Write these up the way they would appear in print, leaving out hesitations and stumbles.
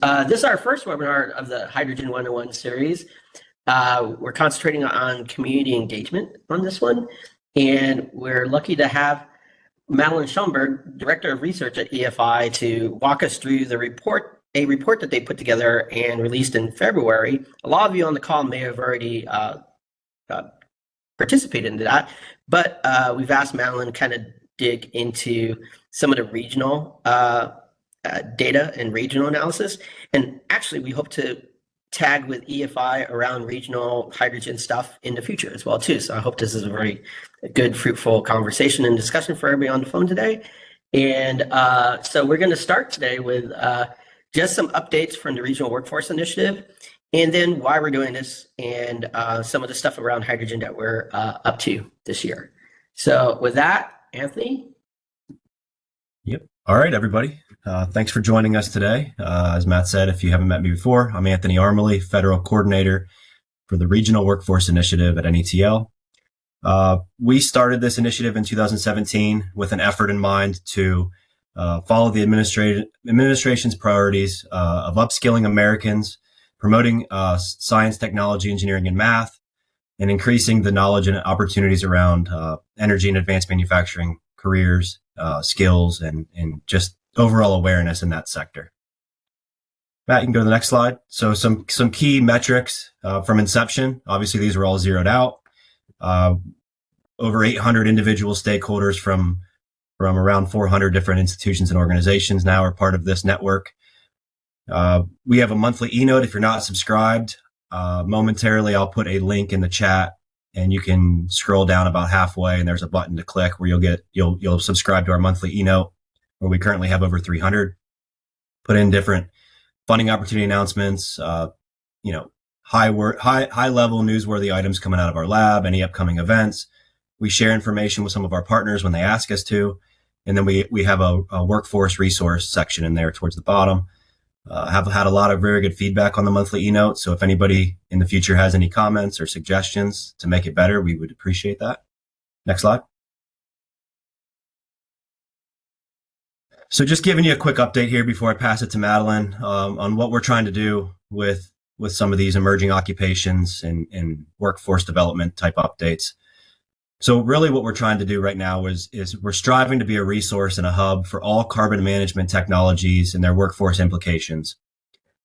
This is our first webinar of the Hydrogen 101 series. We're concentrating on community engagement on this one, and we're lucky to have Madeline Schoenberg, Director of Research at EFI, to walk us through a report that they put together and released in February. A lot of you on the call may have already participated in that, but we've asked Madeline to kind of dig into some of the regional data and regional analysis. And actually, we hope to tag with EFI around regional hydrogen stuff in the future as well, too. So I hope this is a very good, fruitful conversation and discussion for everybody on the phone today. And so we're going to start today with just some updates from the Regional Workforce Initiative, and then why we're doing this, and some of the stuff around hydrogen that we're up to this year. So with that, Anthony? Yep. All right, everybody. Thanks for joining us today. As Matt said, if you haven't met me before, I'm Anthony Armley, Federal Coordinator for the Regional Workforce Initiative at NETL. We started this initiative in 2017 with an effort in mind to follow the administration's priorities of upskilling Americans, promoting science, technology, engineering, and math, and increasing the knowledge and opportunities around energy and advanced manufacturing careers, skills, and just overall awareness in that sector. Matt, you can go to the next slide. So some key metrics from inception. Obviously, these were all zeroed out. Over 800 individual stakeholders from around 400 different institutions and organizations now are part of this network. We have a monthly e-note. If you're not subscribed, momentarily I'll put a link in the chat, and you can scroll down about halfway, and there's a button to click where you'll subscribe to our monthly e-note, where we currently have over 300. Put in different funding opportunity announcements, high level newsworthy items coming out of our lab, any upcoming events. We share information with some of our partners when they ask us to, and then we have a workforce resource section in there towards the bottom. Have had a lot of very good feedback on the monthly e-note, so if anybody in the future has any comments or suggestions to make it better, we would appreciate that. Next slide. So just giving you a quick update here before I pass it to Madeline on what we're trying to do with some of these emerging occupations and workforce development type updates. So really what we're trying to do right now is we're striving to be a resource and a hub for all carbon management technologies and their workforce implications.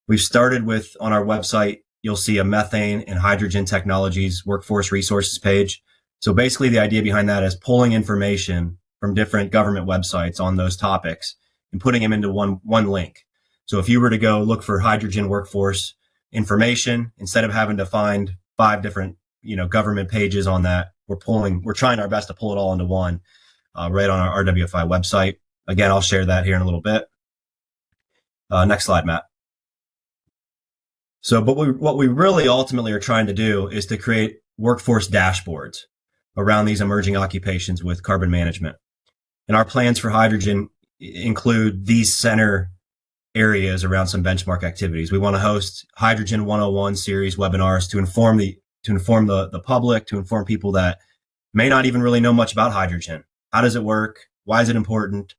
We've started with, on our website, you'll see a methane and hydrogen technologies workforce resources page. So basically the idea behind that is pulling information from different government websites on those topics and putting them into one link. So if you were to go look for hydrogen workforce information, instead of having to find 5 different, government pages on that, we're trying our best to pull it all into one, right on our RWFI website. Again, I'll share that here in a little bit. Next slide, Matt. So, but what we really ultimately are trying to do is to create workforce dashboards around these emerging occupations with carbon management. And our plans for hydrogen include these center areas around some benchmark activities. We want to host Hydrogen 101 series webinars to inform the public, to inform people that may not even really know much about hydrogen. How does it work? Why is it important?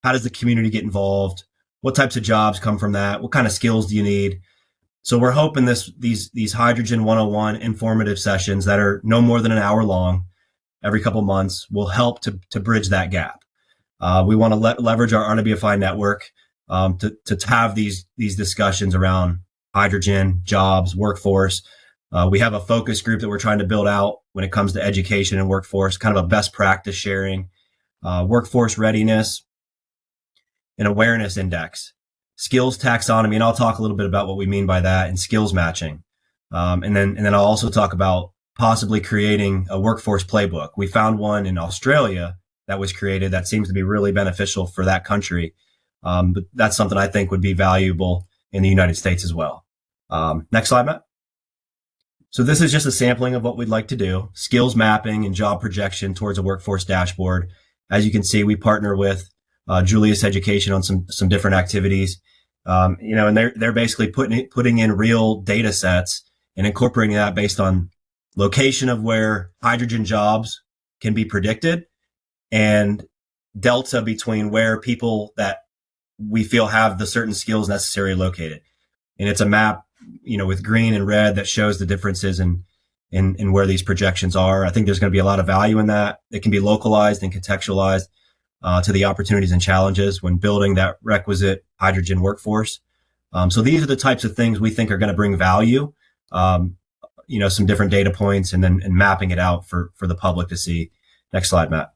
How does the community get involved? What types of jobs come from that? What kind of skills do you need? So we're hoping these Hydrogen 101 informative sessions that are no more than an hour long every couple months will help to bridge that gap. We want to leverage our RWFI network to have these discussions around hydrogen, jobs, workforce. We have a focus group that we're trying to build out when it comes to education and workforce, kind of a best practice sharing, workforce readiness, and awareness index, skills taxonomy, and I'll talk a little bit about what we mean by that, and skills matching. And then I'll also talk about possibly creating a workforce playbook. We found one in Australia that was created that seems to be really beneficial for that country. But that's something I think would be valuable in the United States as well. Next slide, Matt. So this is just a sampling of what we'd like to do, skills mapping and job projection towards a workforce dashboard. As you can see, we partner with Julius Education on some different activities. And they're basically putting in real data sets and incorporating that based on location of where hydrogen jobs can be predicted and delta between where people that we feel have the certain skills necessary located. and it's a map, with green and red that shows the differences in where these projections are. I think there's going to be a lot of value in that. It can be localized and contextualized to the opportunities and challenges when building that requisite hydrogen workforce. So these are the types of things we think are going to bring value. Some different data points and mapping it out for the public to see. Next slide, Matt.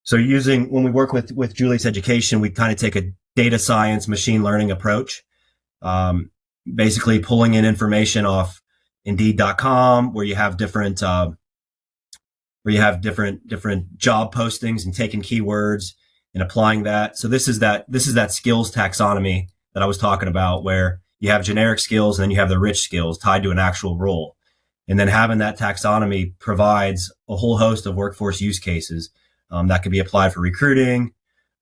So when we work with Julie's Education, we kind of take a data science, machine learning approach, basically pulling in information off Indeed.com, where you have different job postings and taking keywords and applying that. So this is that skills taxonomy that I was talking about, where you have generic skills and then you have the rich skills tied to an actual role. And then having that taxonomy provides a whole host of workforce use cases that could be applied for recruiting,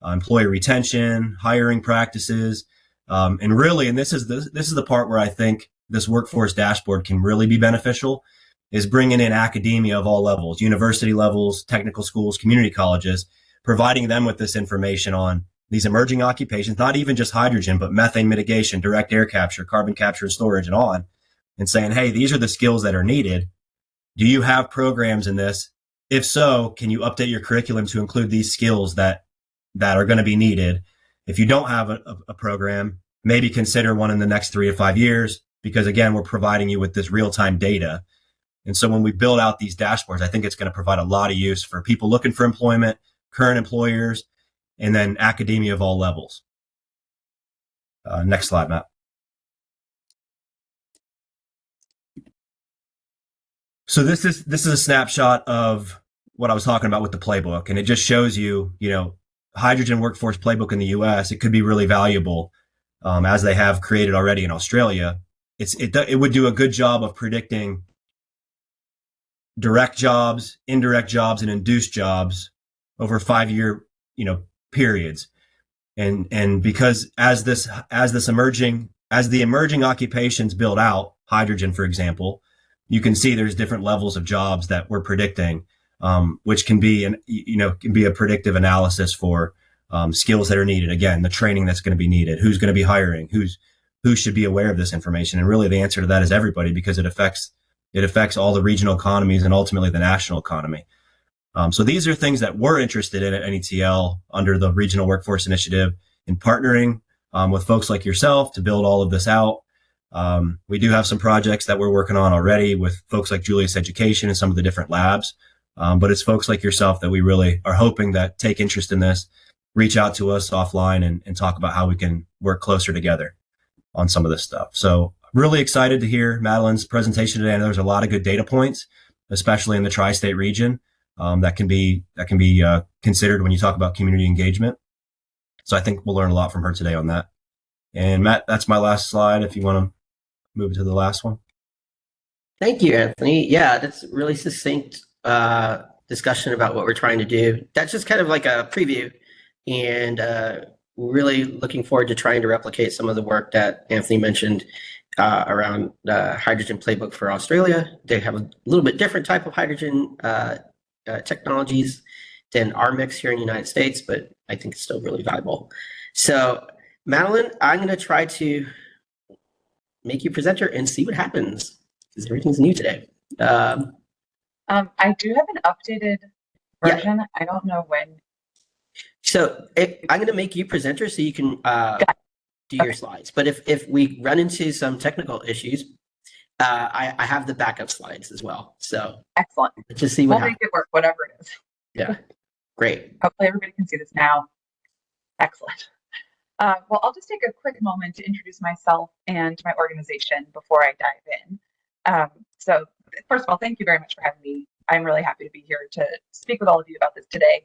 employee retention, hiring practices, and this is the part where I think this workforce dashboard can really be beneficial, is bringing in academia of all levels, university levels, technical schools, community colleges, providing them with this information on these emerging occupations, not even just hydrogen, but methane mitigation, direct air capture, carbon capture and storage, and on, and saying, hey, these are the skills that are needed. Do you have programs in this? If so, can you update your curriculum to include these skills that are going to be needed? If you don't have a program, maybe consider one in the next 3 to 5 years, because again, we're providing you with this real-time data. And so when we build out these dashboards, I think it's going to provide a lot of use for people looking for employment, current employers, and then academia of all levels. Next slide, Matt. So this is a snapshot of what I was talking about with the playbook, and it just shows you, hydrogen workforce playbook in the U.S. It could be really valuable, as they have created already in Australia. It would do a good job of predicting direct jobs, indirect jobs, and induced jobs over 5-year, periods. And because as the emerging occupations build out, hydrogen, for example, you can see there's different levels of jobs that we're predicting, which can be a predictive analysis for skills that are needed. Again, the training that's going to be needed, who's going to be hiring, who should be aware of this information. And really the answer to that is everybody, because it affects all the regional economies and ultimately the national economy. So these are things that we're interested in at NETL under the Regional Workforce Initiative, in partnering with folks like yourself to build all of this out. We do have some projects that we're working on already with folks like Julius Education and some of the different labs. But it's folks like yourself that we really are hoping that take interest in this, reach out to us offline and talk about how we can work closer together on some of this stuff. So really excited to hear Madeline's presentation today. I know there's a lot of good data points, especially in the tri-state region, that can be considered when you talk about community engagement. So I think we'll learn a lot from her today on that. And Matt, that's my last slide. If you want to move to the last one. Thank you, Anthony. Yeah, that's really succinct discussion about what we're trying to do. That's just kind of like a preview, and really looking forward to trying to replicate some of the work that Anthony mentioned around the hydrogen playbook for Australia. They have a little bit different type of hydrogen technologies than our mix here in the United States, but I think it's still really valuable. So Madeline, I'm going to try to make you presenter and see what happens, because everything's new today. I do have an updated version. Yeah. I don't know when. So I'm going to make you presenter so you can do your slides. But if we run into some technical issues, I have the backup slides as well. So excellent. Let's just see what happens. We'll make it work, whatever it is. Yeah, great. Hopefully everybody can see this now. Excellent. Well, I'll just take a quick moment to introduce myself and my organization before I dive in. So first of all, thank you very much for having me. I'm really happy to be here to speak with all of you about this today.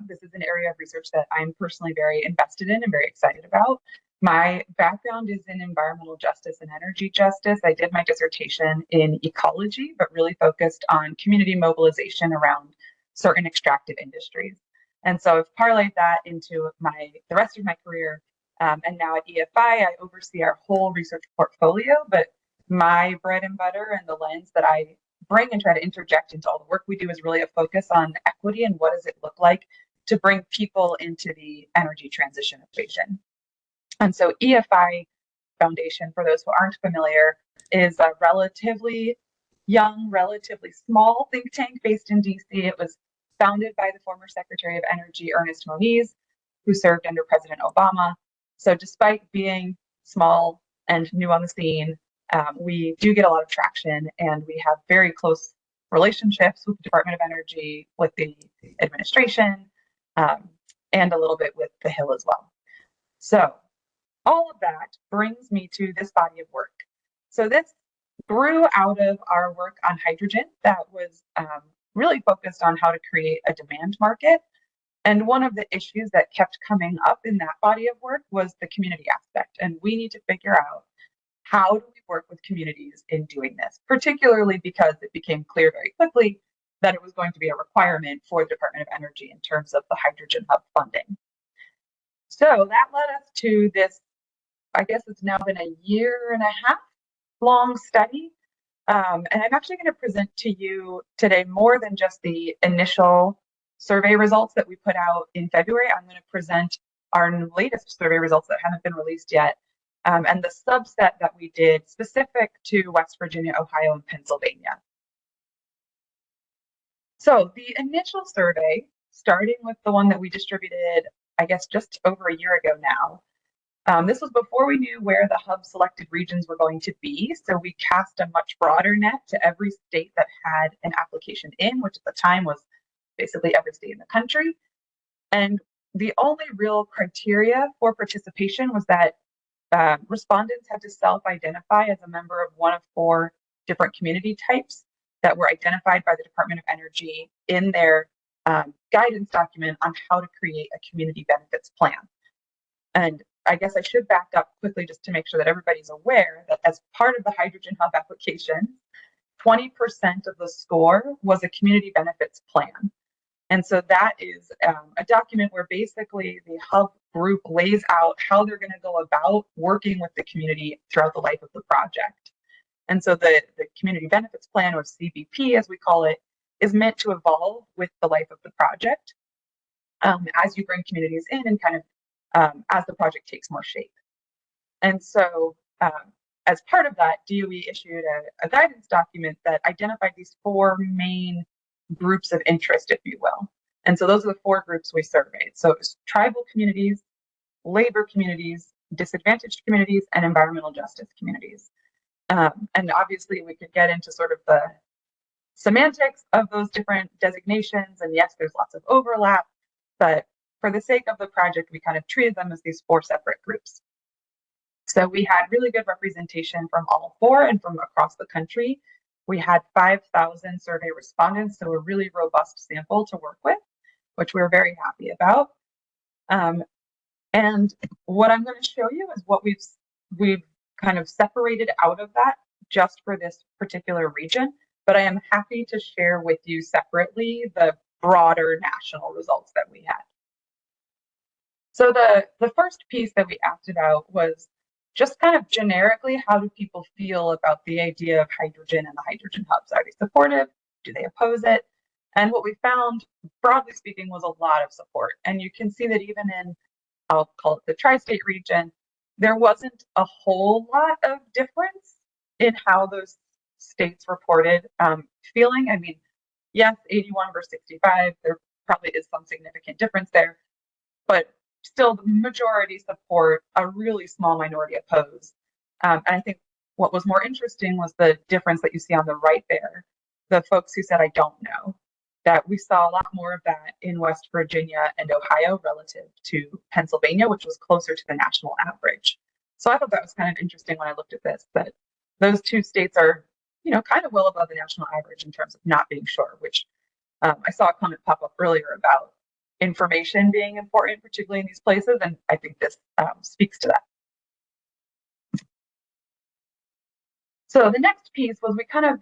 This is an area of research that I'm personally very invested in and very excited about. My background is in environmental justice and energy justice. I did my dissertation in ecology, but really focused on community mobilization around certain extractive industries. And so I've parlayed that into the rest of my career. And now at EFI, I oversee our whole research portfolio, but my bread and butter and the lens that I bring and try to interject into all the work we do is really a focus on equity and what does it look like to bring people into the energy transition equation. And so EFI Foundation, for those who aren't familiar, is a relatively young, relatively small think tank based in DC. It was founded by the former Secretary of Energy, Ernest Moniz, who served under President Obama. So despite being small and new on the scene, we do get a lot of traction, and we have very close relationships with the Department of Energy, with the administration, and a little bit with the Hill as well. So all of that brings me to this body of work. So this grew out of our work on hydrogen that was really focused on how to create a demand market. And one of the issues that kept coming up in that body of work was the community aspect. And we need to figure out, how do we work with communities in doing this, particularly because it became clear very quickly that it was going to be a requirement for the Department of Energy in terms of the Hydrogen Hub funding. So that led us to this, I guess it's now been a year and a half long study. And I'm actually going to present to you today more than just the initial survey results that we put out in February. I'm going to present our latest survey results that haven't been released yet, and the subset that we did specific to West Virginia, Ohio, and Pennsylvania. So the initial survey, starting with the one that we distributed, I guess, just over a year ago now, this was before we knew where the hub selected regions were going to be. So we cast a much broader net to every state that had an application in, which at the time was basically every state in the country. And the only real criteria for participation was that respondents had to self-identify as a member of one of 4 different community types that were identified by the Department of Energy in their guidance document on how to create a community benefits plan. And I guess I should back up quickly just to make sure that everybody's aware that as part of the Hydrogen Hub application, 20% of the score was a community benefits plan. And so that is a document where basically the hub group lays out how they're going to go about working with the community throughout the life of the project. And so the community benefits plan, or CBP as we call it, is meant to evolve with the life of the project as you bring communities in and kind of as the project takes more shape. And so as part of that, DOE issued a guidance document that identified these 4 main groups of interest, if you will. And so those are the 4 groups we surveyed. So it was tribal communities, labor communities, disadvantaged communities, and environmental justice communities. And obviously we could get into sort of the semantics of those different designations. And yes, there's lots of overlap, but for the sake of the project, we kind of treated them as these 4 separate groups. So we had really good representation from all 4 and from across the country. We had 5,000 survey respondents, so a really robust sample to work with, which we're very happy about. And what I'm going to show you is what we've kind of separated out of that just for this particular region, but I am happy to share with you separately the broader national results that we had. So the first piece that we asked about was just kind of generically, how do people feel about the idea of hydrogen and the hydrogen hubs? Are they supportive? Do they oppose it? And what we found, broadly speaking, was a lot of support. And you can see that even in, I'll call it the tri-state region, there wasn't a whole lot of difference in how those states reported feeling. I mean, yes, 81 versus 65, there probably is some significant difference there, but still the majority support, a really small minority oppose. And I think what was more interesting was the difference that you see on the right there, the folks who said, I don't know, that we saw a lot more of that in West Virginia and Ohio relative to Pennsylvania, which was closer to the national average. So I thought that was kind of interesting when I looked at this, that those 2 states are, you know, kind of well above the national average in terms of not being sure, which I saw a comment pop up earlier about information being important, particularly in these places, and I think this speaks to that. So the next piece was we kind of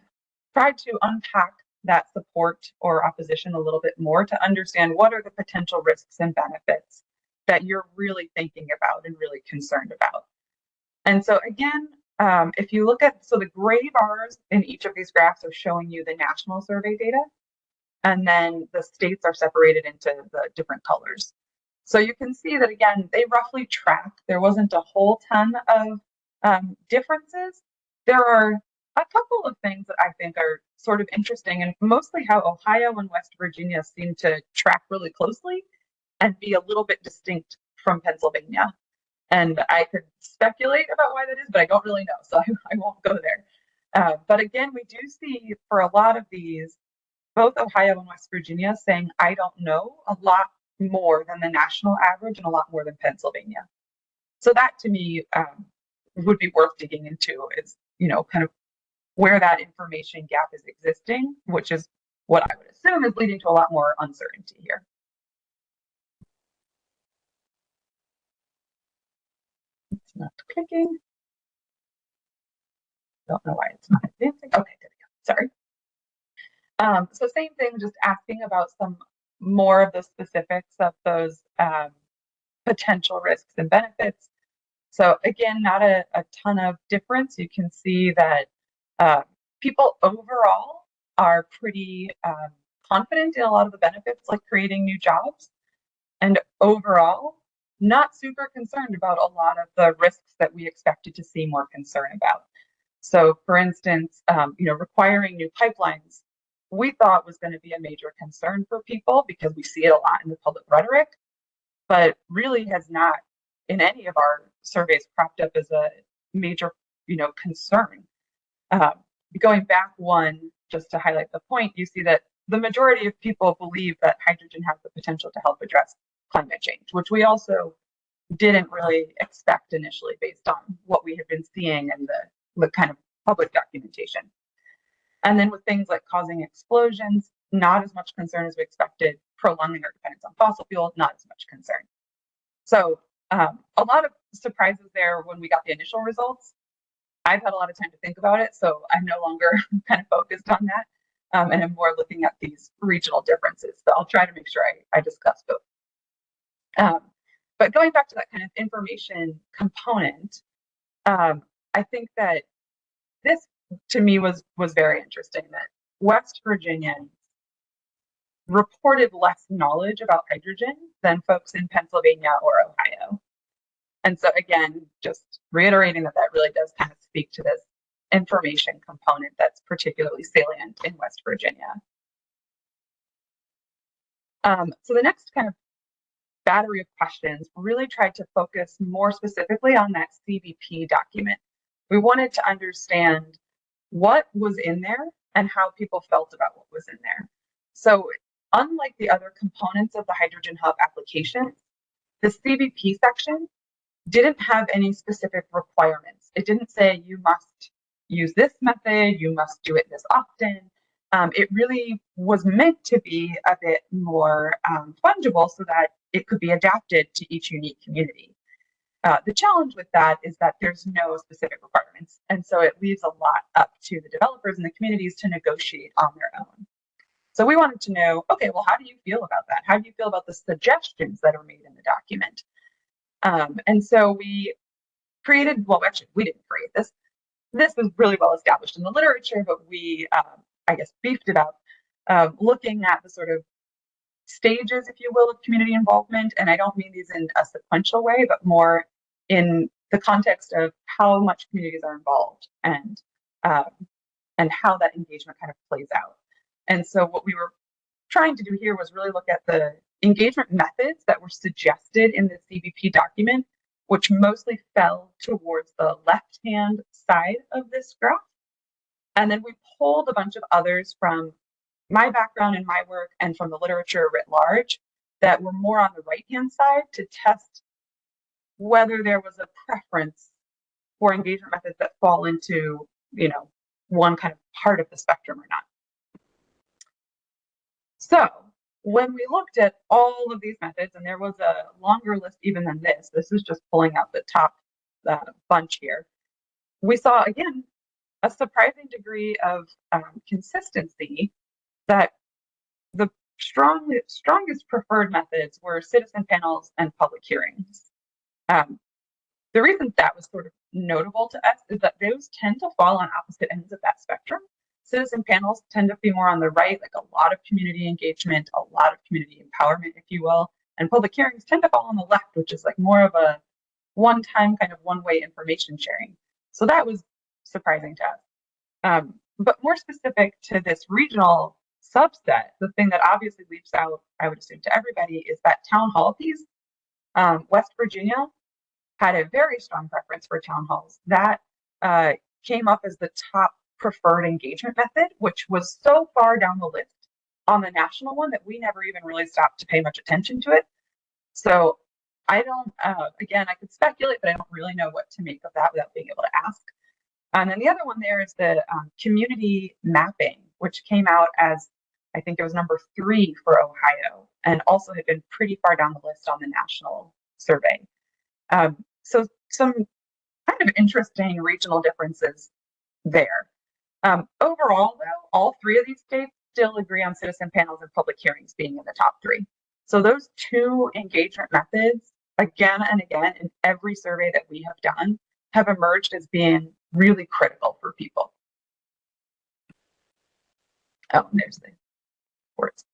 tried to unpack that support or opposition a little bit more to understand what are the potential risks and benefits that you're really thinking about and really concerned about. And so again, if you look at, so the gray bars in each of these graphs are showing you the national survey data, and then the states are separated into the different colors. So you can see that, again, they roughly track. There wasn't a whole ton of differences, there are a couple of things that I think are sort of interesting, and mostly how Ohio and West Virginia seem to track really closely and be a little bit distinct from Pennsylvania. And I could speculate about why that is, but I don't really know, so I won't go there. But again, we do see for a lot of these, both Ohio and West Virginia saying, I don't know, a lot more than the national average and a lot more than Pennsylvania. So that to me would be worth digging into, is, kind of where that information gap is existing, which is what I would assume is leading to a lot more uncertainty here. It's not clicking. Don't know why it's not advancing. Okay, there we go. Sorry. So same thing, just asking about some more of the specifics of those potential risks and benefits. So again, not a ton of difference. You can see that people overall are pretty confident in a lot of the benefits, like creating new jobs, and overall not super concerned about a lot of the risks that we expected to see more concern about. So for instance, requiring new pipelines, we thought was going to be a major concern for people because we see it a lot in the public rhetoric, but really has not in any of our surveys cropped up as a major, concern. Going back one, just to highlight the point, you see that the majority of people believe that hydrogen has the potential to help address climate change, which we also didn't really expect initially based on what we had been seeing in the kind of public documentation. And then with things like causing explosions, not as much concern as we expected. Prolonging our dependence on fossil fuel, not as much concern. So a lot of surprises there when we got the initial results. I've had a lot of time to think about it, so I'm no longer kind of focused on that, and I'm more looking at these regional differences. So I'll try to make sure I discuss both. But going back to that kind of information component, I think that this, to me, was very interesting, that West Virginians reported less knowledge about hydrogen than folks in Pennsylvania or Ohio. And so again, just reiterating that really does kind of speak to this information component that's particularly salient in West Virginia. So the next kind of battery of questions really tried to focus more specifically on that CBP document. We wanted to understand what was in there and how people felt about what was in there. So unlike the other components of the Hydrogen Hub application, the CBP section didn't have any specific requirements. It didn't say you must use this method, you must do it this often. It really was meant to be a bit more fungible so that it could be adapted to each unique community. The challenge with that is that there's no specific requirements, and so it leaves a lot up to the developers and the communities to negotiate on their own. So we wanted to know, okay, well, how do you feel about that? How do you feel about the suggestions that are made in the document? And so we created, well, actually, we didn't create this. This was really well established in the literature, but we, I guess, beefed it up, looking at the sort of stages, if you will, of community involvement. And I don't mean these in a sequential way, but more in the context of how much communities are involved and how that engagement kind of plays out. And so what we were trying to do here was really look at the engagement methods that were suggested in the CBP document, which mostly fell towards the left-hand side of this graph. And then we pulled a bunch of others from my background and my work and from the literature writ large that were more on the right-hand side to test whether there was a preference for engagement methods that fall into, one kind of part of the spectrum or not. So when we looked at all of these methods, and there was a longer list even than this is just pulling out the top bunch here, we saw, again, a surprising degree of consistency that the strongest preferred methods were citizen panels and public hearings. The reason that was sort of notable to us is that those tend to fall on opposite ends of that spectrum. Citizen panels tend to be more on the right, like a lot of community engagement, a lot of community empowerment, if you will, and public hearings tend to fall on the left, which is like more of a one-time kind of one-way information sharing. So that was surprising to us. But more specific to this regional subset, the thing that obviously leaps out, I would assume, to everybody is that town hall piece. West Virginia had a very strong preference for town halls. That came up as the top preferred engagement method, which was so far down the list on the national one that we never even really stopped to pay much attention to it. So I don't, again, I could speculate, but I don't really know what to make of that without being able to ask. And then the other one there is the community mapping, which came out as, I think it was number 3 for Ohio, and also had been pretty far down the list on the national survey. So some kind of interesting regional differences there. Overall, though, all 3 of these states still agree on citizen panels and public hearings being in the top 3. So those 2 engagement methods, again and again, in every survey that we have done, have emerged as being really critical for people. Oh, and there's the words.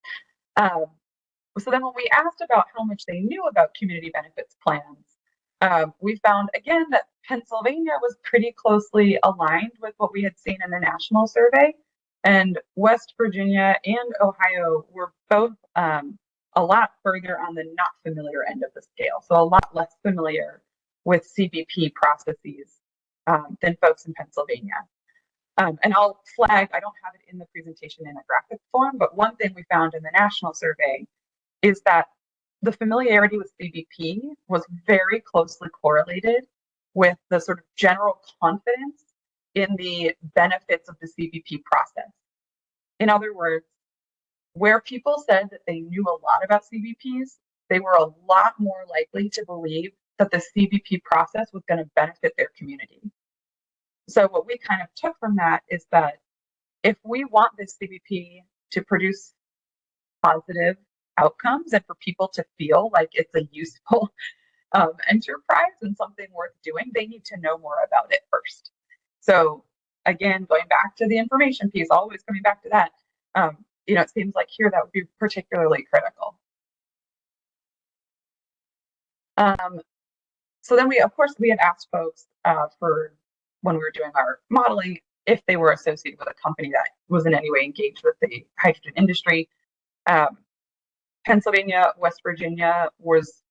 So then when we asked about how much they knew about community benefits plans, we found again that Pennsylvania was pretty closely aligned with what we had seen in the national survey, and West Virginia and Ohio were both a lot further on the not familiar end of the scale, so a lot less familiar with CBP processes than folks in Pennsylvania. And I'll flag, I don't have it in the presentation in a graphic form, but one thing we found in the national survey is that the familiarity with CBP was very closely correlated with the sort of general confidence in the benefits of the CBP process. In other words, where people said that they knew a lot about CBPs, they were a lot more likely to believe that the CBP process was going to benefit their community. So what we kind of took from that is that if we want this CBP to produce positive outcomes and for people to feel like it's a useful enterprise and something worth doing, they need to know more about it first. So again, going back to the information piece, always coming back to that, it seems like here that would be particularly critical. So then we, of course, we had asked folks for when we were doing our modeling if they were associated with a company that was in any way engaged with the hydrogen industry. Pennsylvania, West Virginia was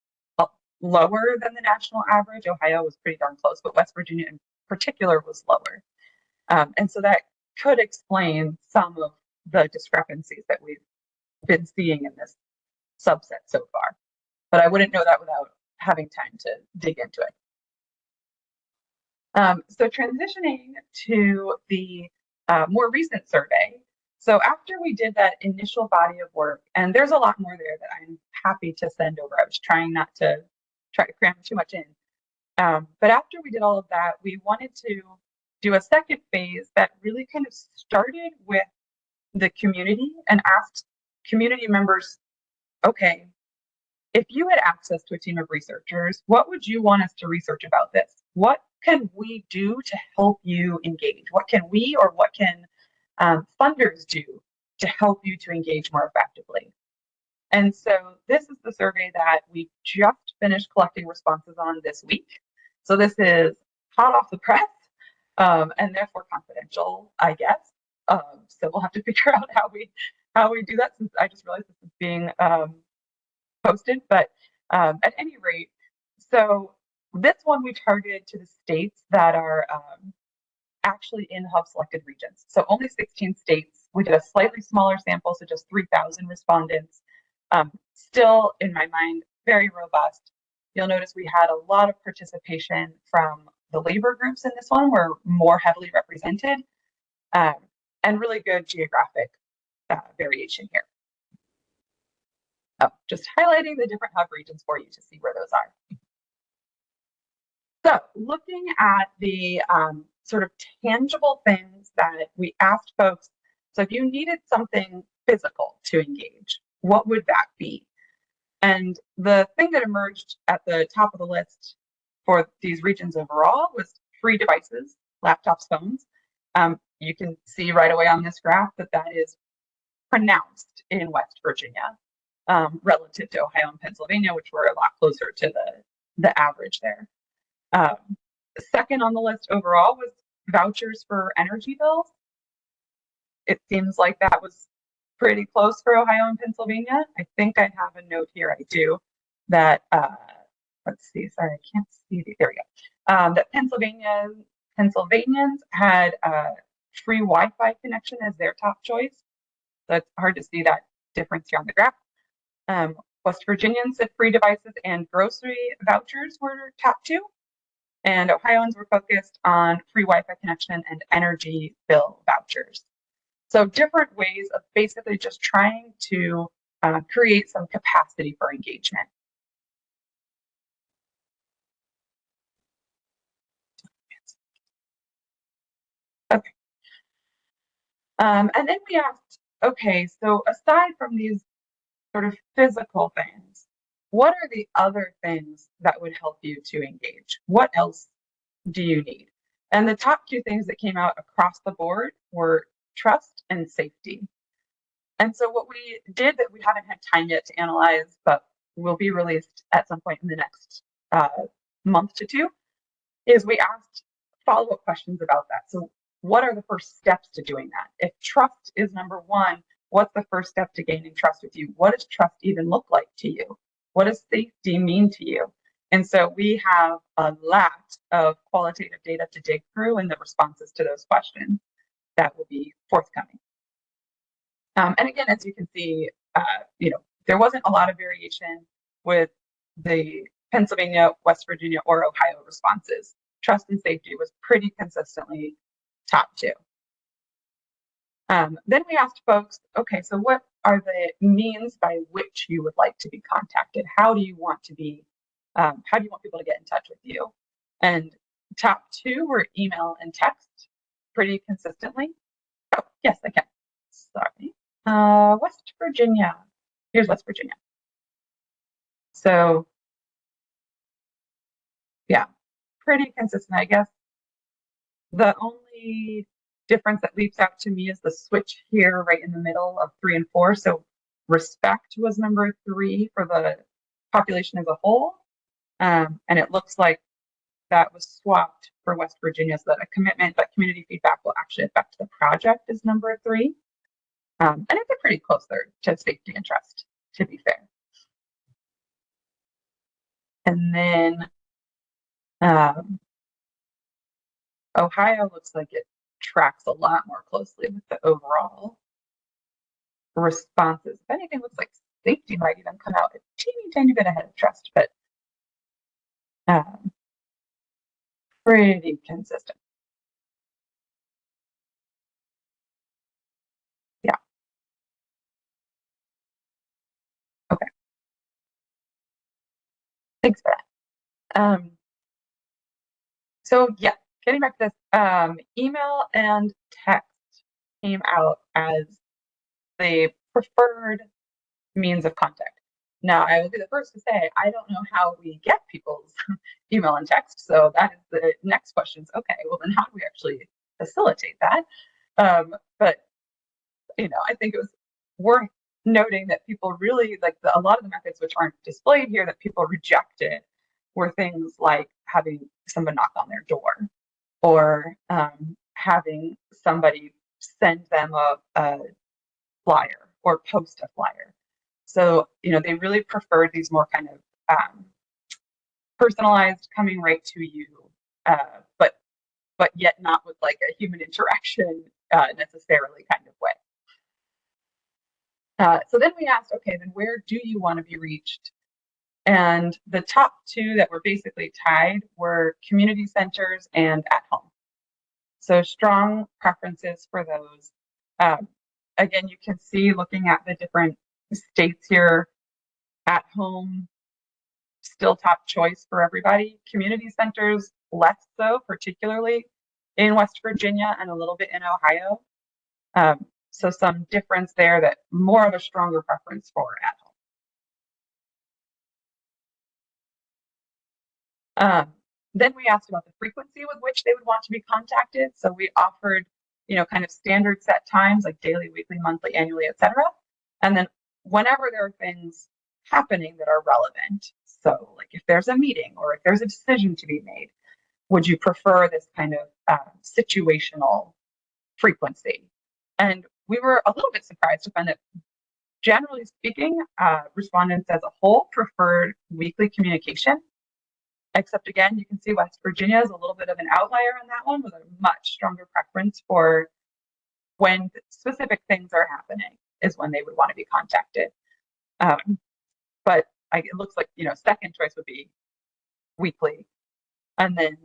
lower than the national average. Ohio was pretty darn close, but West Virginia in particular was lower. And so that could explain some of the discrepancies that we've been seeing in this subset so far. But I wouldn't know that without having time to dig into it. So transitioning to the more recent survey. So after we did that initial body of work, and there's a lot more there that I'm happy to send over. I was trying not to cram too much in. But after we did all of that, we wanted to do a second phase that really kind of started with the community and asked community members, okay, if you had access to a team of researchers, what would you want us to research about this? What can we do to help you engage? What can we or what can funders do to help you to engage more effectively? And so this is the survey that we just finished collecting responses on this week. So this is hot off the press and therefore confidential, I guess. So we'll have to figure out how we do that, since I just realized this is being posted. But at any rate, so this one we targeted to the states that are actually in hub selected regions. So only 16 states. We did a slightly smaller sample, so just 3,000 respondents. Still, in my mind, very robust. You'll notice we had a lot of participation from the labor groups in this one. Were more heavily represented, and really good geographic variation here. Oh, just highlighting the different hub regions for you to see where those are. So looking at the sort of tangible things that we asked folks, so if you needed something physical to engage, what would that be? And the thing that emerged at the top of the list for these regions overall was free devices, laptops, phones. You can see right away on this graph that that is pronounced in West Virginia relative to Ohio and Pennsylvania, which were a lot closer to the average there. Second on the list overall was vouchers for energy bills. It seems like that was pretty close for Ohio and Pennsylvania. I think I have a note here. I do that. Let's see. Sorry, I can't see. There we go. That Pennsylvanians had free Wi-Fi connection as their top choice. So it's hard to see that difference here on the graph. West Virginians said free devices and grocery vouchers were top two. And Ohioans were focused on free Wi-Fi connection and energy bill vouchers. So different ways of basically just trying to create some capacity for engagement. Okay. And then we asked, okay, so aside from these sort of physical things, what are the other things that would help you to engage? What else do you need? And the top two things that came out across the board were trust and safety. And so what we did that we haven't had time yet to analyze, but will be released at some point in the next month to two, is we asked follow-up questions about that. So what are the first steps to doing that? If trust is number one, what's the first step to gaining trust with you? What does trust even look like to you? What does safety mean to you? And so we have a lot of qualitative data to dig through in the responses to those questions that will be forthcoming. And again, as you can see, there wasn't a lot of variation with the Pennsylvania, West Virginia, or Ohio responses. Trust and safety was pretty consistently top two. Then we asked folks, okay, so what are the means by which you would like to be contacted? How do you want to be, how do you want people to get in touch with you? And top two were email and text pretty consistently. Oh, yes, I can. Sorry. West Virginia. Here's West Virginia. So, yeah, pretty consistent, I guess. The only difference that leaps out to me is the switch here right in the middle of 3 and 4. So respect was number 3 for the population as a whole. And it looks like that was swapped for West Virginia, so that a commitment that community feedback will actually affect the project is number 3. And it's a pretty close third to safety and trust, to be fair. And then Ohio looks like it tracks a lot more closely with the overall responses. If anything, looks like safety might even come out a teeny tiny bit ahead of trust, but pretty consistent. Yeah. Okay. Thanks for that. So yeah, getting back to this, email and text came out as the preferred means of contact. Now, I will be the first to say, I don't know how we get people's email and text. So that is the next question. Okay, well then how do we actually facilitate that? But, I think it was worth noting that people really, like a lot of the methods which aren't displayed here that people rejected were things like having someone knock on their door or having somebody send them a flyer or post a flyer. So, they really preferred these more kind of personalized, coming right to you, but yet not with like a human interaction necessarily kind of way. So then we asked, okay, then where do you want to be reached? And the top 2 that were basically tied were community centers and at home. So strong preferences for those. Again, you can see looking at the different states here, at home, still top choice for everybody. Community centers, less so, particularly in West Virginia and a little bit in Ohio. So some difference there, that more of a stronger preference for at home. Then we asked about the frequency with which they would want to be contacted. So we offered, kind of standard set times like daily, weekly, monthly, annually, etc. And then whenever there are things happening that are relevant. So like if there's a meeting or if there's a decision to be made, would you prefer this kind of situational frequency? And we were a little bit surprised to find that, generally speaking, respondents as a whole preferred weekly communication. Except again, you can see West Virginia is a little bit of an outlier on that one, with a much stronger preference for when specific things are happening is when they would want to be contacted. But it looks like, second choice would be weekly. And then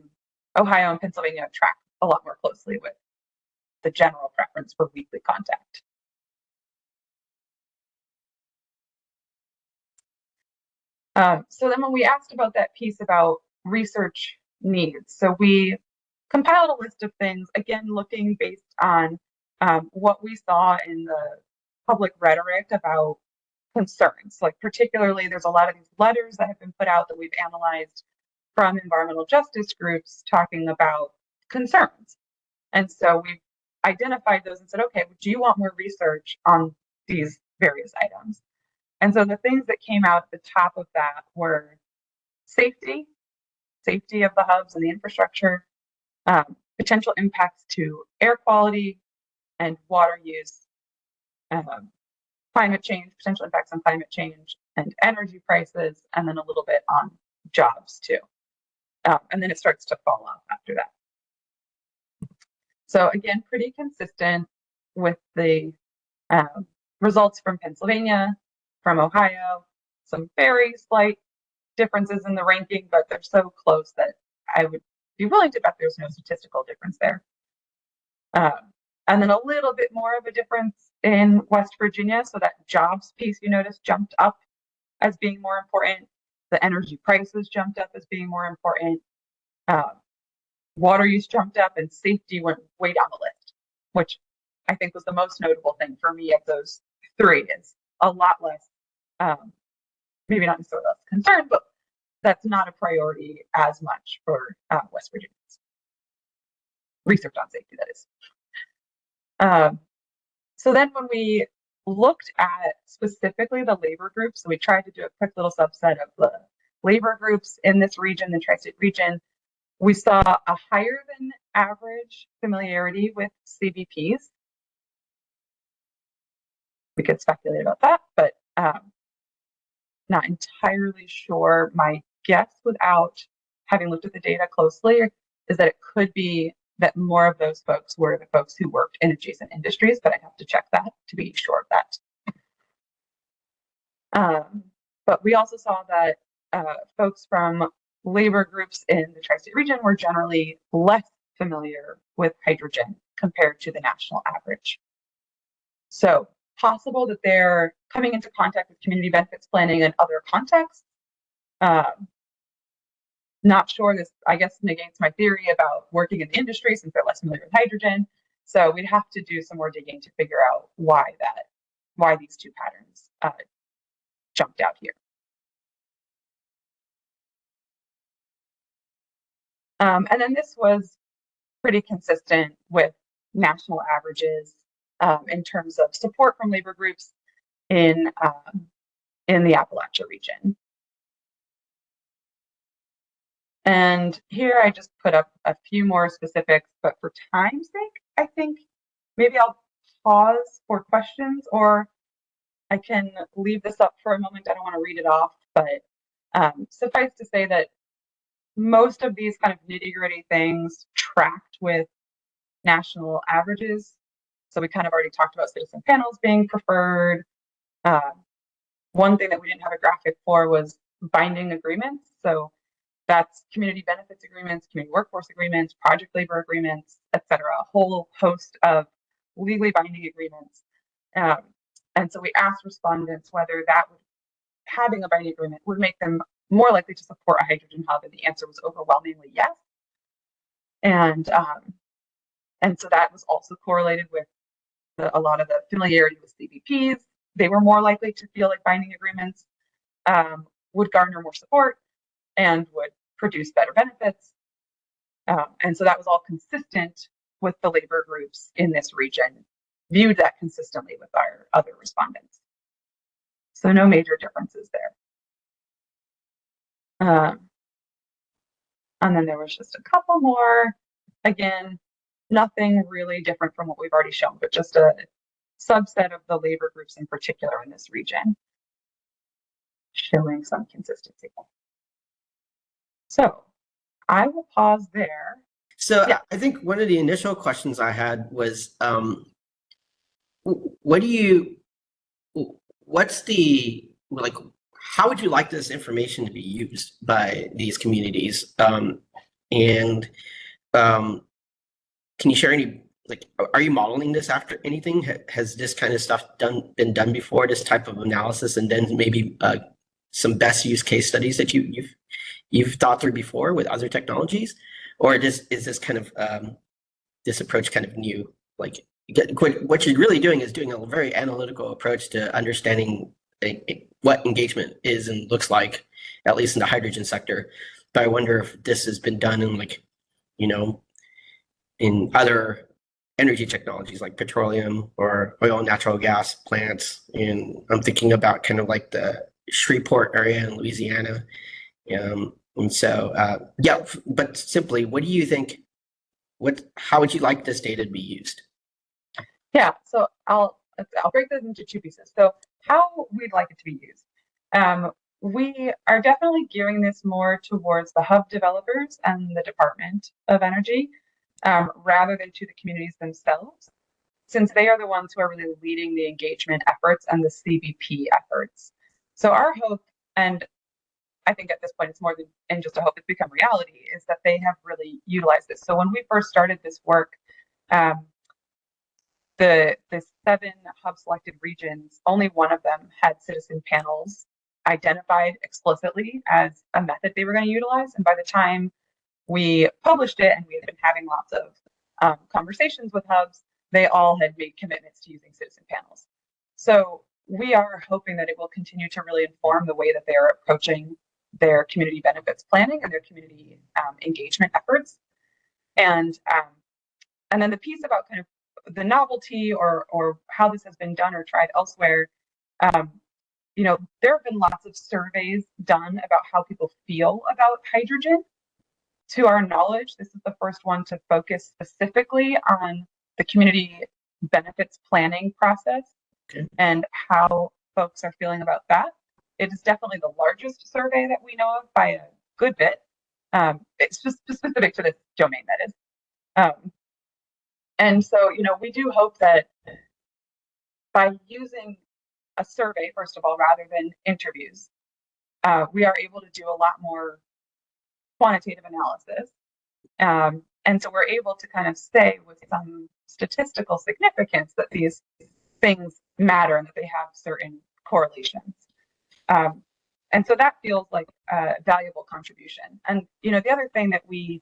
Ohio and Pennsylvania track a lot more closely with the general preference for weekly contact. So then when we asked about that piece about research needs, so we compiled a list of things, again, looking based on what we saw in the public rhetoric about concerns. Like particularly, there's a lot of these letters that have been put out that we've analyzed from environmental justice groups talking about concerns. And so we've identified those and said, okay, do you want more research on these various items? And so the things that came out at the top of that were safety of the hubs and the infrastructure, potential impacts to air quality and water use, climate change, potential impacts on climate change and energy prices, and then a little bit on jobs too. And then it starts to fall off after that. So again, pretty consistent with the results from Pennsylvania, from Ohio, some very slight differences in the ranking, but they're so close that I would be willing to bet there's no statistical difference there. And then a little bit more of a difference in West Virginia. So that jobs piece, you notice, jumped up as being more important. The energy prices jumped up as being more important. Water use jumped up, and safety went way down the list, which I think was the most notable thing for me of those three. Is a lot less, maybe not necessarily less concerned, but that's not a priority as much for West Virginians. Research on safety, that is. So then when we looked at specifically the labor groups, so we tried to do a quick little subset of the labor groups in this region, the tri-state region, we saw a higher than average familiarity with CBPs. We could speculate about that, but not entirely sure. My guess, without having looked at the data closely, is that it could be that more of those folks were the folks who worked in adjacent industries, but I'd have to check that to be sure of that. But we also saw that folks from labor groups in the tri-state region were generally less familiar with hydrogen compared to the national average. So possible that they're coming into contact with community benefits planning in other contexts. Not sure, this, I guess, negates my theory about working in the industry since they're less familiar with hydrogen. So we'd have to do some more digging to figure out why these two patterns jumped out here. And then this was pretty consistent with national averages in terms of support from labor groups in the Appalachia region. And here I just put up a few more specifics, but for time's sake, I think maybe I'll pause for questions, or I can leave this up for a moment. I don't want to read it off, but suffice to say that most of these kind of nitty-gritty things tracked with national averages. So we kind of already talked about citizen panels being preferred. One thing that we didn't have a graphic for was binding agreements. So that's community benefits agreements, community workforce agreements, project labor agreements, et cetera, a whole host of legally binding agreements. And so we asked respondents whether having a binding agreement would make them more likely to support a hydrogen hub, and the answer was overwhelmingly yes. And so that was also correlated with a lot of the familiarity with CBPs. They were more likely to feel like binding agreements would garner more support and would produce better benefits. And so that was all consistent with the labor groups in this region, viewed that consistently with our other respondents. So no major differences there. And then there was just a couple more. Again, nothing really different from what we've already shown, but just a subset of the labor groups in particular in this region, showing some consistency. So I will pause there. So Yeah. I think one of the initial questions I had was, what do you, what's the, like, how would you like this information to be used by these communities? And can you share any, like, are you modeling this after anything? Has this kind of stuff been done before, this type of analysis, and then maybe some best use case studies that you've thought through before with other technologies? Or is this kind of this approach kind of new? Like, what you're really doing is doing a very analytical approach to understanding what engagement is and looks like, at least in the hydrogen sector. But I wonder if this has been done in, like, you know, in other energy technologies like petroleum or oil and natural gas plants. And I'm thinking about kind of like the Shreveport area in Louisiana. And so, yeah, but simply, what do you think? How would you like this data to be used? Yeah, so I'll break this into two pieces. So how we'd like it to be used. We are definitely gearing this more towards the hub developers and the Department of Energy, rather than to the communities themselves, since they are the ones who are really leading the engagement efforts and the CBP efforts. So our hope, and I think at this point it's more than just a hope, it's become reality, is that they have really utilized this. So when we first started this work, the 7 hub selected regions, only one of them had citizen panels identified explicitly as a method they were going to utilize. And by the time we published it, and we had been having lots of conversations with hubs, they all had made commitments to using citizen panels. So we are hoping that it will continue to really inform the way that they are approaching their community benefits planning and their community engagement efforts. And then the piece about kind of the novelty or how this has been done or tried elsewhere, there have been lots of surveys done about how people feel about hydrogen. To our knowledge, this is the first one to focus specifically on the community benefits planning process and how folks are feeling about that. It is definitely the largest survey that we know of by a good bit. It's just specific to this domain, that is. And so, we do hope that by using a survey, first of all, rather than interviews, we are able to do a lot more quantitative analysis. And so we're able to kind of say with some statistical significance that these things matter and that they have certain correlations. And so that feels like a valuable contribution. And, the other thing that we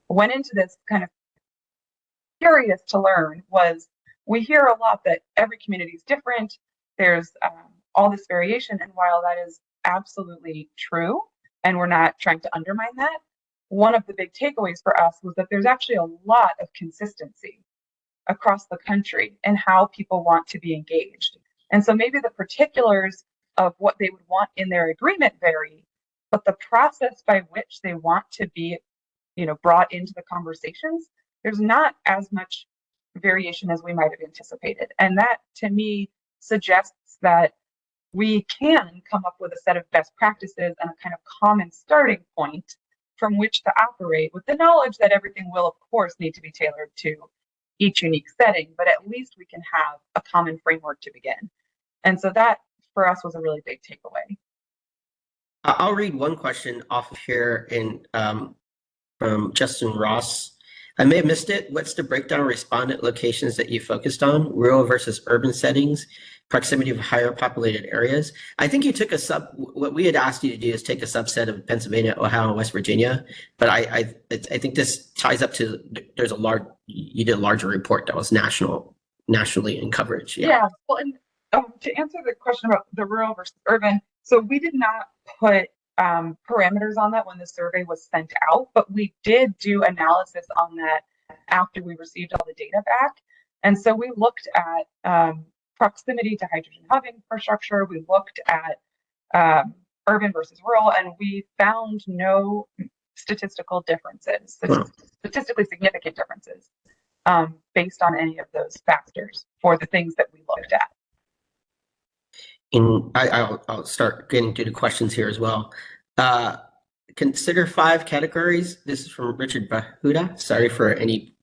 went into this kind of curious to learn was, we hear a lot that every community is different. There's all this variation. And while that is absolutely true, and we're not trying to undermine that, one of the big takeaways for us was that there's actually a lot of consistency across the country in how people want to be engaged. And so maybe the particulars of what they would want in their agreement vary, but the process by which they want to be, brought into the conversations, there's not as much variation as we might have anticipated. And that, to me, suggests that we can come up with a set of best practices and a kind of common starting point from which to operate, with the knowledge that everything will, of course, need to be tailored to each unique setting, but at least we can have a common framework to begin. And so that, for us, was a really big takeaway. I'll read one question off of here from Justin Ross. I may have missed it. What's the breakdown of respondent locations that you focused on? Rural versus urban settings, proximity of higher populated areas. I think you took what we had asked you to do is take a subset of Pennsylvania, Ohio, and West Virginia. But I think this ties up to, you did a larger report that was nationally in coverage. Yeah. Well, and to answer the question about the rural versus urban, so we did not put parameters on that when the survey was sent out, but we did do analysis on that after we received all the data back. And so we looked at proximity to hydrogen hub infrastructure, we looked at urban versus rural, and we found no statistical differences, Wow. statistically significant differences, based on any of those factors for the things that we looked at. I'll start getting to the questions here as well. Consider 5 categories. This is from Richard Bahuda. Sorry for any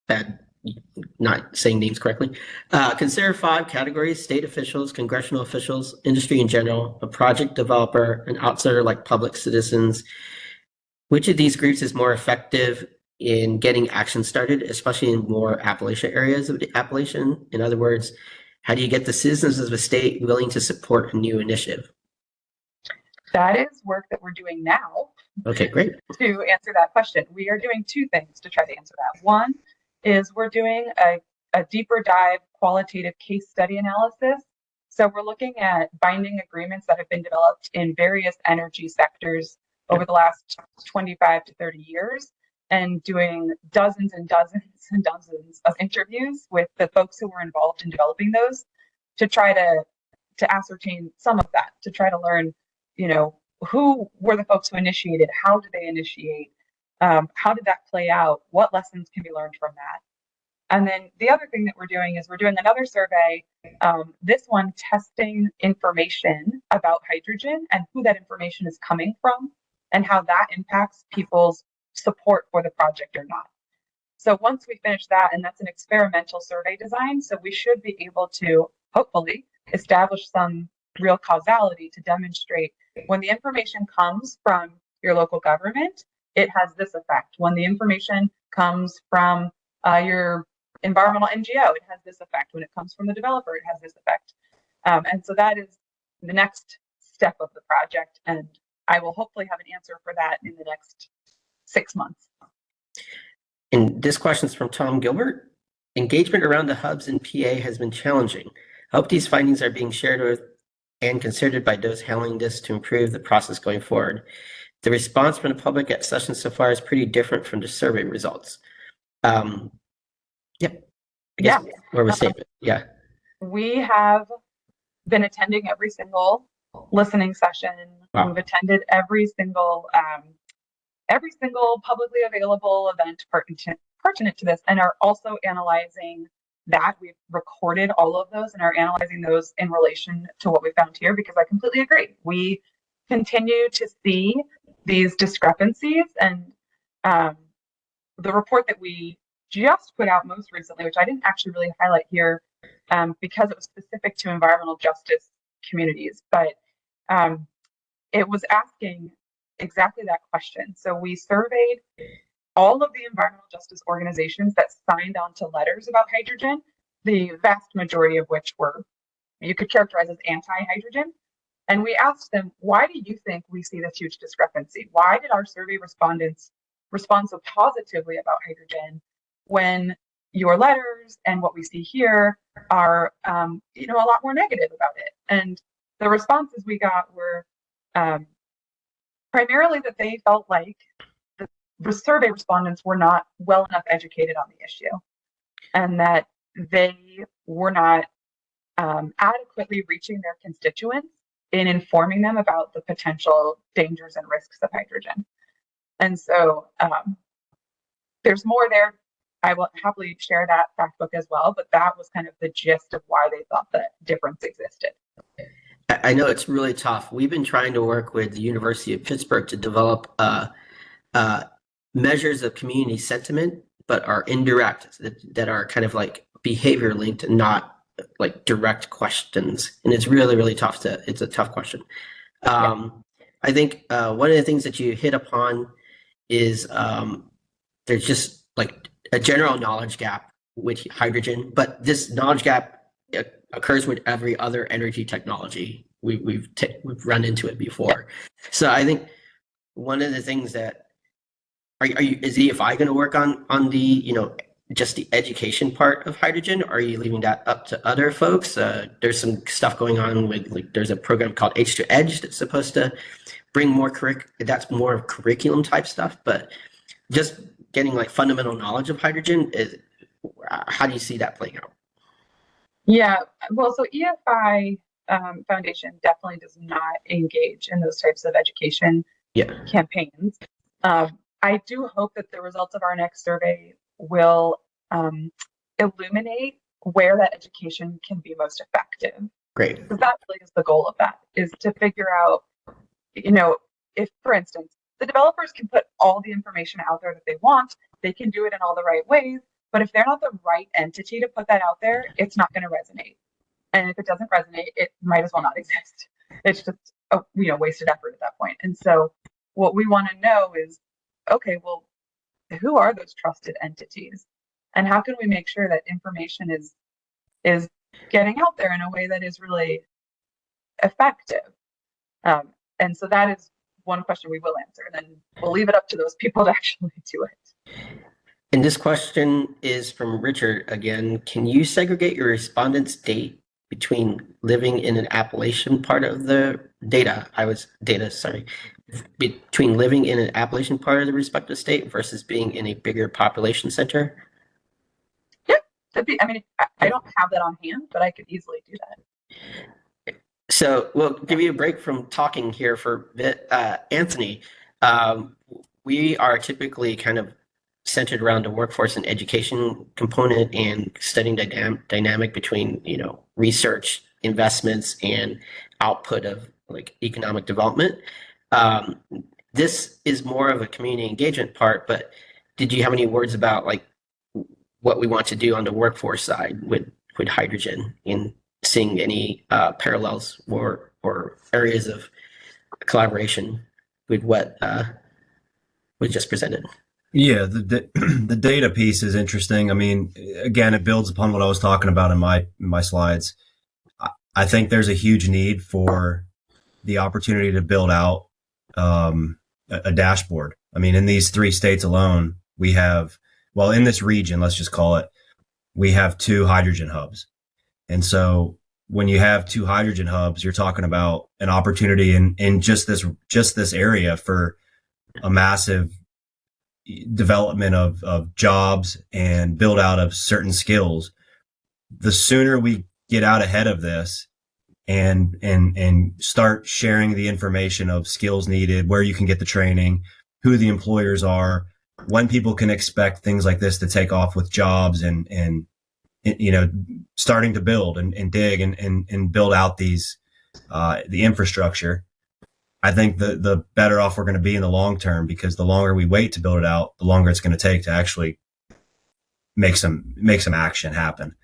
bad, not saying names correctly. Consider 5 categories: state officials, congressional officials, industry in general, a project developer, an outsider like public citizens. Which of these groups is more effective in getting action started, especially in more Appalachia areas of the Appalachian? In other words, how do you get the citizens of a state willing to support a new initiative? That is work that we're doing now. Okay, great. To answer that question, we are doing 2 things to try to answer that. One is we're doing a deeper dive qualitative case study analysis. So we're looking at binding agreements that have been developed in various energy sectors over the last 25 to 30 years, and doing dozens and dozens and dozens of interviews with the folks who were involved in developing those to try to ascertain some of that, to try to learn, who were the folks who initiated, how did they initiate, how did that play out, what lessons can be learned from that. And then the other thing that we're doing is we're doing another survey, this one testing information about hydrogen and who that information is coming from and how that impacts people's support for the project or not. So once we finish that, and that's an experimental survey design, so we should be able to hopefully establish some real causality to demonstrate when the information comes from your local government, it has this effect. When the information comes from your environmental NGO, it has this effect. When it comes from the developer, it has this effect. And so that is the next step of the project. And I will hopefully have an answer for that in the next 6 months. And this question is from Tom Gilbert. Engagement around the hubs in PA has been challenging. I hope these findings are being shared with and considered by those handling this to improve the process going forward. The response from the public at sessions so far is pretty different from the survey results. More of a statement. Yeah. We have been attending every single listening session. Wow. We've attended every single publicly available event pertinent to this, and are also analyzing that. We've recorded all of those and are analyzing those in relation to what we found here, because I completely agree. We continue to see these discrepancies, and the report that we just put out most recently, which I didn't actually really highlight here because it was specific to environmental justice communities, but it was asking exactly that question. So we surveyed all of the environmental justice organizations that signed on to letters about hydrogen, the vast majority of which were, you could characterize as anti-hydrogen. And we asked them, why do you think we see this huge discrepancy? Why did our survey respondents respond so positively about hydrogen when your letters and what we see here are, a lot more negative about it? And the responses we got were primarily that they felt like the survey respondents were not well enough educated on the issue, and that they were not adequately reaching their constituents in informing them about the potential dangers and risks of hydrogen. And so there's more there. I will happily share that fact book as well, but that was kind of the gist of why they thought that difference existed. I know it's really tough. We've been trying to work with the University of Pittsburgh to develop measures of community sentiment, but are indirect, that are kind of like behavior linked and not like direct questions. And it's really, really tough it's a tough question. I think one of the things that you hit upon is there's just like a general knowledge gap with hydrogen, but this knowledge gap occurs with every other energy technology. We've run into it before. So I think one of the things that is EFI going to work on the just the education part of hydrogen? Or are you leaving that up to other folks? There's some stuff going on with there's a program called H2Edge that's supposed to bring more that's more of curriculum type stuff, but just getting like fundamental knowledge of hydrogen is how do you see that playing out? Yeah, well, so EFI Foundation definitely does not engage in those types of education campaigns. I do hope that the results of our next survey will illuminate where that education can be most effective. Great. Because that really is the goal of that, is to figure out, if, for instance, the developers can put all the information out there that they want, they can do it in all the right ways, but if they're not the right entity to put that out there, it's not going to resonate. And if it doesn't resonate, it might as well not exist. It's just a wasted effort at that point. And so what we want to know is, okay, well, who are those trusted entities? And how can we make sure that information is getting out there in a way that is really effective? And so that is one question we will answer. And then we'll leave it up to those people to actually do it. And this question is from Richard again. Can you segregate your respondents' date between living in an Appalachian part of the between living in an Appalachian part of the respective state versus being in a bigger population center? Yeah, I don't have that on hand, but I could easily do that. So we'll give you a break from talking here for a bit. Anthony, we are typically kind of centered around the workforce and education component and studying dynamic between, research, investments, and output of like economic development. This is more of a community engagement part, but did you have any words about like what we want to do on the workforce side with hydrogen and seeing any parallels or areas of collaboration with what was just presented? Yeah, the data piece is interesting. I mean, again, it builds upon what I was talking about in my slides. I think there's a huge need for the opportunity to build out a dashboard. I mean, in these 3 states alone, we have, well, in this region, let's just call it, we have 2 hydrogen hubs. And so when you have 2 hydrogen hubs, you're talking about an opportunity in just this area for a massive development of jobs and build out of certain skills. The sooner we get out ahead of this and start sharing the information of skills needed, where you can get the training, who the employers are, when people can expect things like this to take off with jobs and starting to build and dig and build out these the infrastructure. I think the better off we're going to be in the long term, because the longer we wait to build it out, the longer it's going to take to actually make some action happen.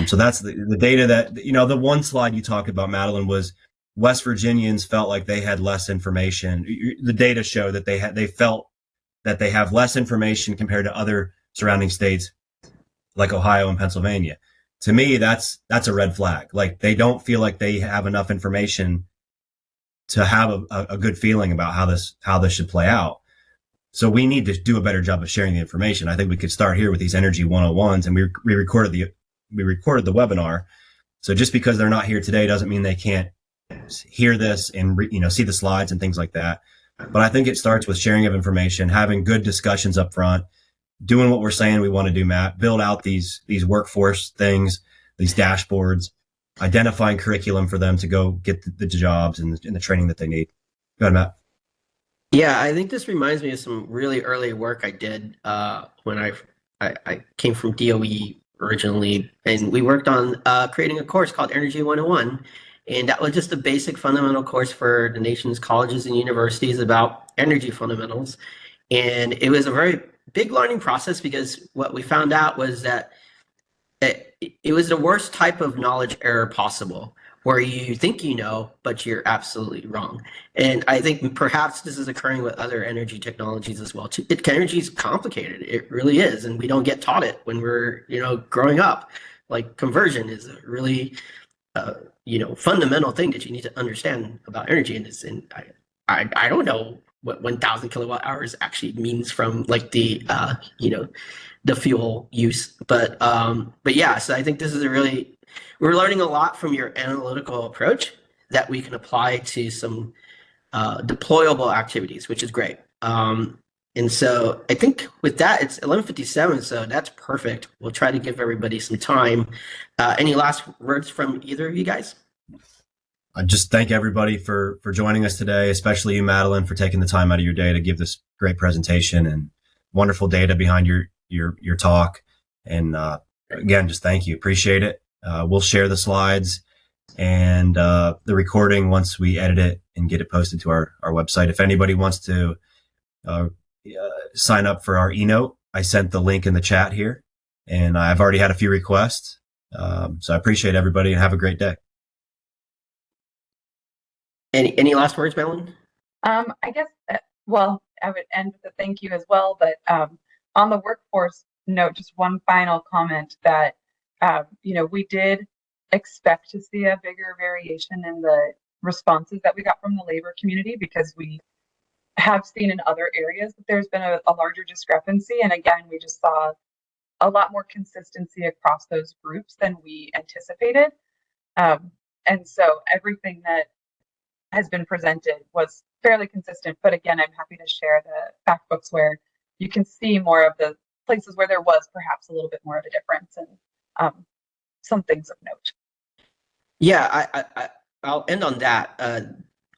So that's the data that, the one slide you talked about, Madeline, was West Virginians felt like they had less information. The data show that they felt that they have less information compared to other surrounding states like Ohio and Pennsylvania. To me, that's a red flag. Like, they don't feel like they have enough information to have a good feeling about how this should play out. So we need to do a better job of sharing the information. I think we could start here with these Energy 101s, and we recorded the webinar. So just because they're not here today doesn't mean they can't hear this and see the slides and things like that. But I think it starts with sharing of information, having good discussions up front, doing what we're saying we want to do, Matt, build out these workforce things, these dashboards, identifying curriculum for them to go get the jobs and the training that they need. Go ahead, Matt. Yeah, I think this reminds me of some really early work I did when I came from DOE originally, and we worked on creating a course called Energy 101. And that was just a basic fundamental course for the nation's colleges and universities about energy fundamentals. And it was a very big learning process, because what we found out was that it was the worst type of knowledge error possible, where you think but you're absolutely wrong. And I think perhaps this is occurring with other energy technologies as well too. Energy is complicated. It really is. And we don't get taught it when we're, growing up. Like, conversion is a really, fundamental thing that you need to understand about energy. And I don't know what 1,000 kilowatt hours actually means from like the fuel use. But yeah, so I think this is we're learning a lot from your analytical approach that we can apply to some deployable activities, which is great. And so I think with that, it's 11:57, so that's perfect. We'll try to give everybody some time. Any last words from either of you guys? I just thank everybody for joining us today, especially you, Madeline, for taking the time out of your day to give this great presentation and wonderful data behind your talk. And again, just thank you. Appreciate it. We'll share the slides and the recording once we edit it and get it posted to our website. If anybody wants to sign up for our eNote, I sent the link in the chat here, and I've already had a few requests. So I appreciate everybody and have a great day. Any last words, Madeline? I guess, well, I would end with a thank you as well, but on the workforce note, just one final comment that, we did expect to see a bigger variation in the responses that we got from the labor community, because we have seen in other areas that there's been a larger discrepancy. And again, we just saw a lot more consistency across those groups than we anticipated. And so everything that has been presented was fairly consistent. But again, I'm happy to share the fact books where you can see more of the places where there was perhaps a little bit more of a difference, and some things of note. Yeah, I'll end on that.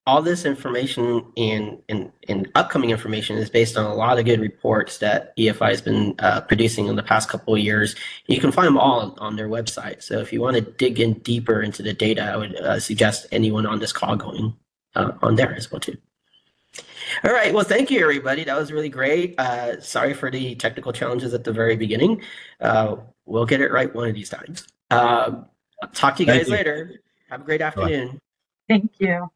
All this information and upcoming information is based on a lot of good reports that EFI has been producing in the past couple of years. You can find them all on their website. So if you want to dig in deeper into the data, I would suggest anyone on this call going on there as well too. All right. Well, thank you, everybody. That was really great. Sorry for the technical challenges at the very beginning. We'll get it right one of these times. Talk to you guys later. Have a great afternoon. Thank you.